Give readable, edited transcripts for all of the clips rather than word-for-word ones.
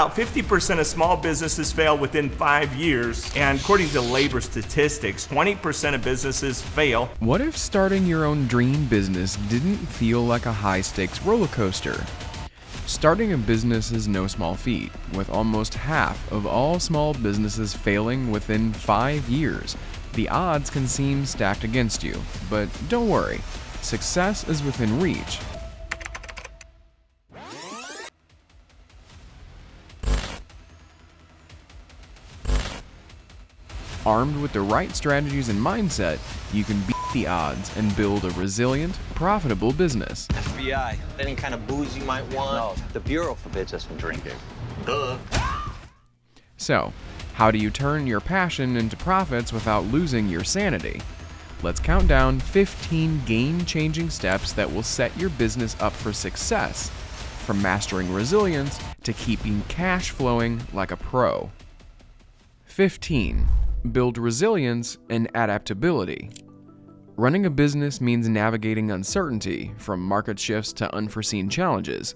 About 50% of small businesses fail within 5 years, and according to labor statistics, 20% of businesses fail. What if starting your own dream business didn't feel like a high-stakes roller coaster? Starting a business is no small feat, with almost half of all small businesses failing within 5 years. The odds can seem stacked against you, but don't worry, success is within reach. Armed with the right strategies and mindset, you can beat the odds and build a resilient, profitable business. FBI, any kind of booze you might want? No, the Bureau forbids us from drinking. Duh. So, how do you turn your passion into profits without losing your sanity? Let's count down 15 game-changing steps that will set your business up for success, from mastering resilience to keeping cash flowing like a pro. 15. Build resilience and adaptability. Running a business means navigating uncertainty, from market shifts to unforeseen challenges.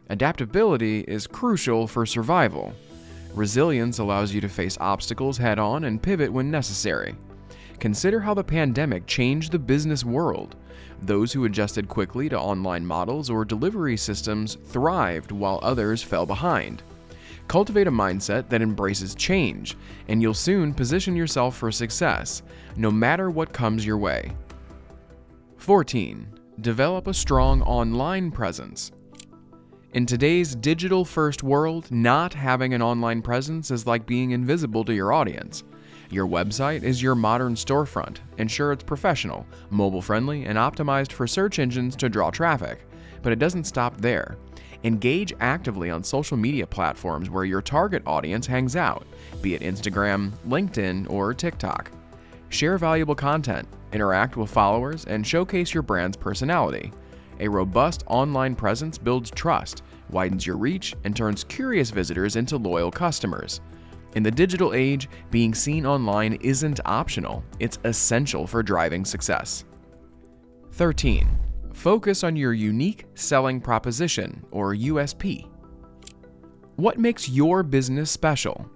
Adaptability is crucial for survival. Resilience allows you to face obstacles head-on and pivot when necessary. Consider how the pandemic changed the business world. Those who adjusted quickly to online models or delivery systems thrived, while others fell behind. Cultivate a mindset that embraces change, and you'll soon position yourself for success, no matter what comes your way. 14. Develop a strong online presence. In today's digital-first world, not having an online presence is like being invisible to your audience. Your website is your modern storefront. Ensure it's professional, mobile-friendly, and optimized for search engines to draw traffic. But it doesn't stop there. Engage actively on social media platforms where your target audience hangs out, be it Instagram, LinkedIn, or TikTok. Share valuable content, interact with followers, and showcase your brand's personality. A robust online presence builds trust, widens your reach, and turns curious visitors into loyal customers. In the digital age, being seen online isn't optional, it's essential for driving success. 13. Focus on your unique selling proposition, or USP. What makes your business special?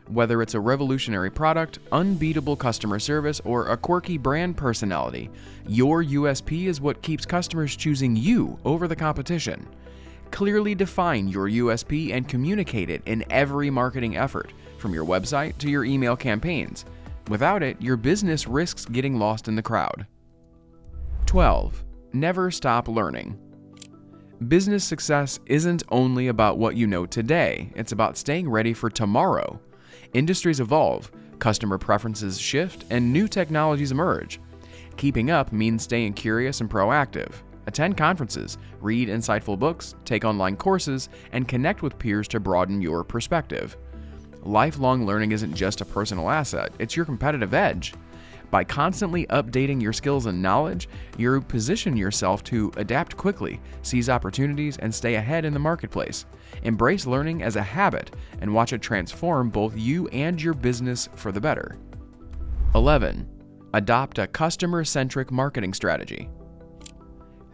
Whether it's a revolutionary product, unbeatable customer service, or a quirky brand personality, your USP is what keeps customers choosing you over the competition. Clearly define your USP and communicate it in every marketing effort, from your website to your email campaigns. Without it, your business risks getting lost in the crowd. 12. Never stop learning. Business success isn't only about what you know today, it's about staying ready for tomorrow. Industries evolve, customer preferences shift, and new technologies emerge. Keeping up means staying curious and proactive. Attend conferences, read insightful books, take online courses, and connect with peers to broaden your perspective. Lifelong learning isn't just a personal asset, it's your competitive edge. By constantly updating your skills and knowledge, you position yourself to adapt quickly, seize opportunities, and stay ahead in the marketplace. Embrace learning as a habit and watch it transform both you and your business for the better. 11. Adopt a customer-centric marketing strategy.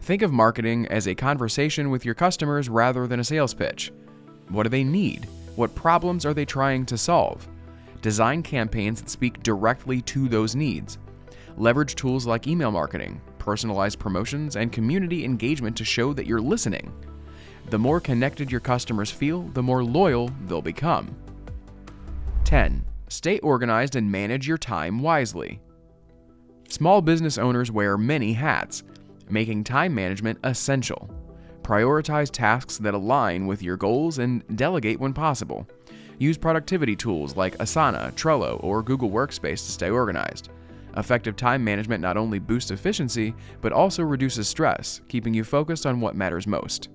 Think of marketing as a conversation with your customers rather than a sales pitch. What do they need? What problems are they trying to solve? Design campaigns that speak directly to those needs. Leverage tools like email marketing, personalized promotions, and community engagement to show that you're listening. The more connected your customers feel, the more loyal they'll become. 10. Stay organized and manage your time wisely. Small business owners wear many hats, making time management essential. Prioritize tasks that align with your goals and delegate when possible. Use productivity tools like Asana, Trello, or Google Workspace to stay organized. Effective time management not only boosts efficiency, but also reduces stress, keeping you focused on what matters most.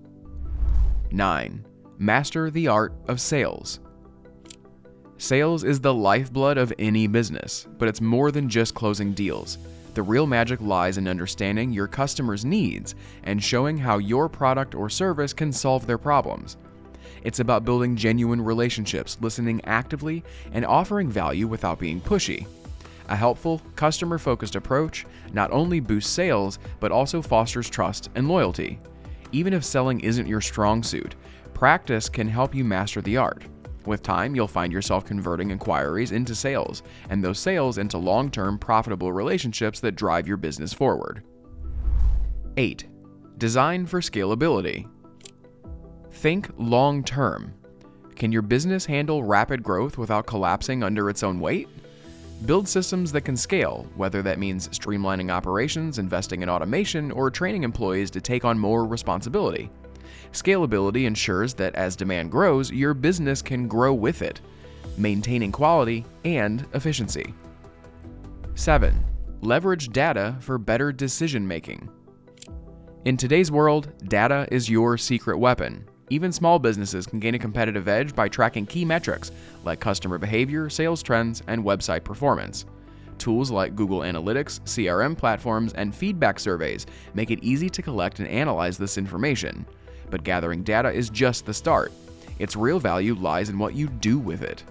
9. Master the art of sales. Sales is the lifeblood of any business, but it's more than just closing deals. The real magic lies in understanding your customers' needs and showing how your product or service can solve their problems. It's about building genuine relationships, listening actively, and offering value without being pushy. A helpful, customer-focused approach not only boosts sales, but also fosters trust and loyalty. Even if selling isn't your strong suit, practice can help you master the art. With time, you'll find yourself converting inquiries into sales, and those sales into long-term profitable relationships that drive your business forward. 8. Design for scalability. Think long-term. Can your business handle rapid growth without collapsing under its own weight? Build systems that can scale, whether that means streamlining operations, investing in automation, or training employees to take on more responsibility. Scalability ensures that as demand grows, your business can grow with it, maintaining quality and efficiency. 7. Leverage data for better decision-making. In today's world, data is your secret weapon. Even small businesses can gain a competitive edge by tracking key metrics like customer behavior, sales trends, and website performance. Tools like Google Analytics, CRM platforms, and feedback surveys make it easy to collect and analyze this information. But gathering data is just the start. Its real value lies in what you do with it.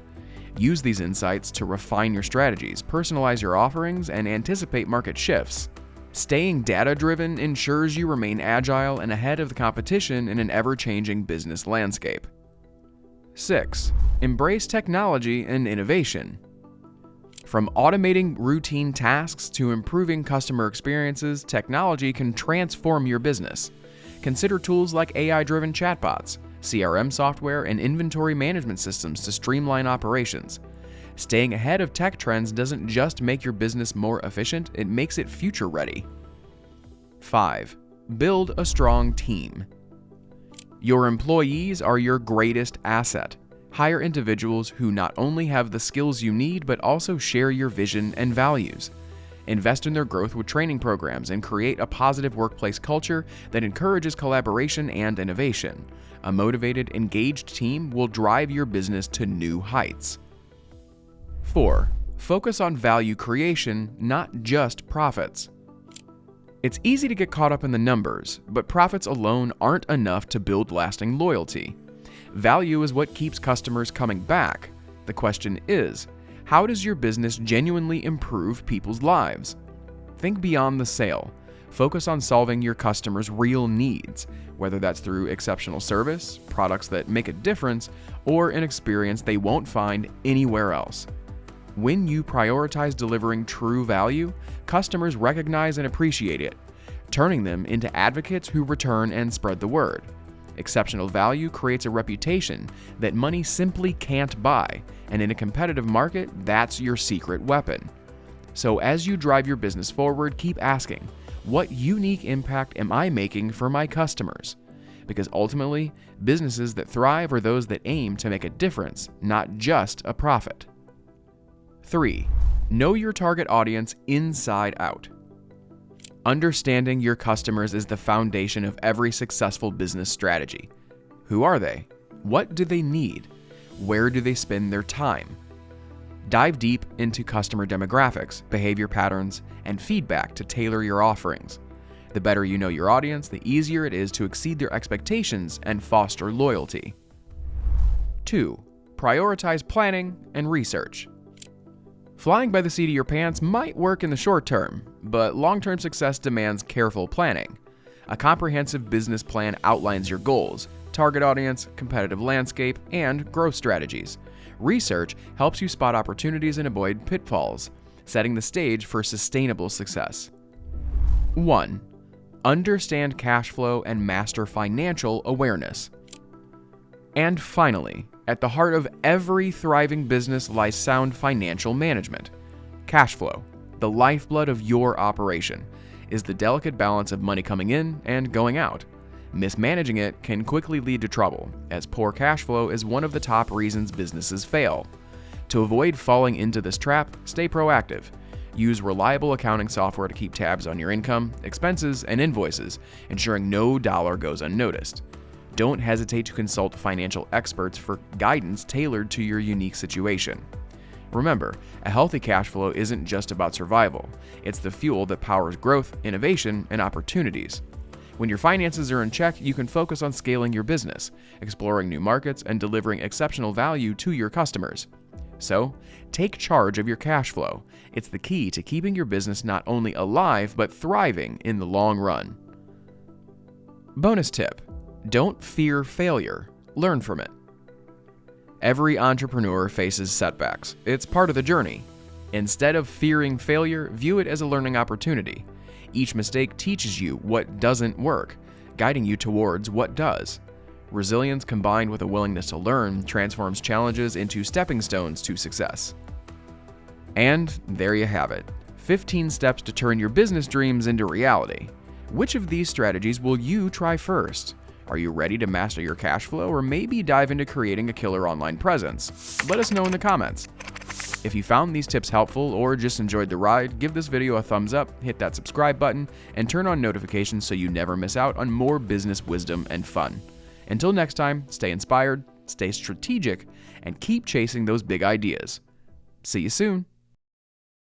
Use these insights to refine your strategies, personalize your offerings, and anticipate market shifts. Staying data-driven ensures you remain agile and ahead of the competition in an ever-changing business landscape. 6. Embrace technology and innovation. From automating routine tasks to improving customer experiences, technology can transform your business. Consider tools like AI-driven chatbots, CRM software, and inventory management systems to streamline operations. Staying ahead of tech trends doesn't just make your business more efficient, it makes it future-ready. 5. Build a strong team. Your employees are your greatest asset. Hire individuals who not only have the skills you need, but also share your vision and values. Invest in their growth with training programs and create a positive workplace culture that encourages collaboration and innovation. A motivated, engaged team will drive your business to new heights. 4. Focus on value creation, not just profits. It's easy to get caught up in the numbers, but profits alone aren't enough to build lasting loyalty. Value is what keeps customers coming back. The question is, how does your business genuinely improve people's lives? Think beyond the sale. Focus on solving your customers' real needs, whether that's through exceptional service, products that make a difference, or an experience they won't find anywhere else. When you prioritize delivering true value, customers recognize and appreciate it, turning them into advocates who return and spread the word. Exceptional value creates a reputation that money simply can't buy, and in a competitive market, that's your secret weapon. So as you drive your business forward, keep asking, what unique impact am I making for my customers? Because ultimately, businesses that thrive are those that aim to make a difference, not just a profit. 3. Know your target audience inside out. Understanding your customers is the foundation of every successful business strategy. Who are they? What do they need? Where do they spend their time? Dive deep into customer demographics, behavior patterns, and feedback to tailor your offerings. The better you know your audience, the easier it is to exceed their expectations and foster loyalty. 2. Prioritize planning and research. Flying by the seat of your pants might work in the short term, but long-term success demands careful planning. A comprehensive business plan outlines your goals, target audience, competitive landscape, and growth strategies. Research helps you spot opportunities and avoid pitfalls, setting the stage for sustainable success. 1. Understand cash flow and master financial awareness. And finally, at the heart of every thriving business lies sound financial management. Cash flow, the lifeblood of your operation, is the delicate balance of money coming in and going out. Mismanaging it can quickly lead to trouble, as poor cash flow is one of the top reasons businesses fail. To avoid falling into this trap, stay proactive. Use reliable accounting software to keep tabs on your income, expenses, and invoices, ensuring no dollar goes unnoticed. Don't hesitate to consult financial experts for guidance tailored to your unique situation. Remember, a healthy cash flow isn't just about survival. It's the fuel that powers growth, innovation, and opportunities. When your finances are in check, you can focus on scaling your business, exploring new markets, and delivering exceptional value to your customers. So, take charge of your cash flow. It's the key to keeping your business not only alive, but thriving in the long run. Bonus tip: don't fear failure, learn from it. Every entrepreneur faces setbacks. It's part of the journey. Instead of fearing failure, view it as a learning opportunity. Each mistake teaches you what doesn't work, guiding you towards what does. Resilience combined with a willingness to learn transforms challenges into stepping stones to success. And there you have it. 15 steps to turn your business dreams into reality. Which of these strategies will you try first? Are you ready to master your cash flow or maybe dive into creating a killer online presence? Let us know in the comments. If you found these tips helpful or just enjoyed the ride, give this video a thumbs up, hit that subscribe button, and turn on notifications so you never miss out on more business wisdom and fun. Until next time, stay inspired, stay strategic, and keep chasing those big ideas. See you soon.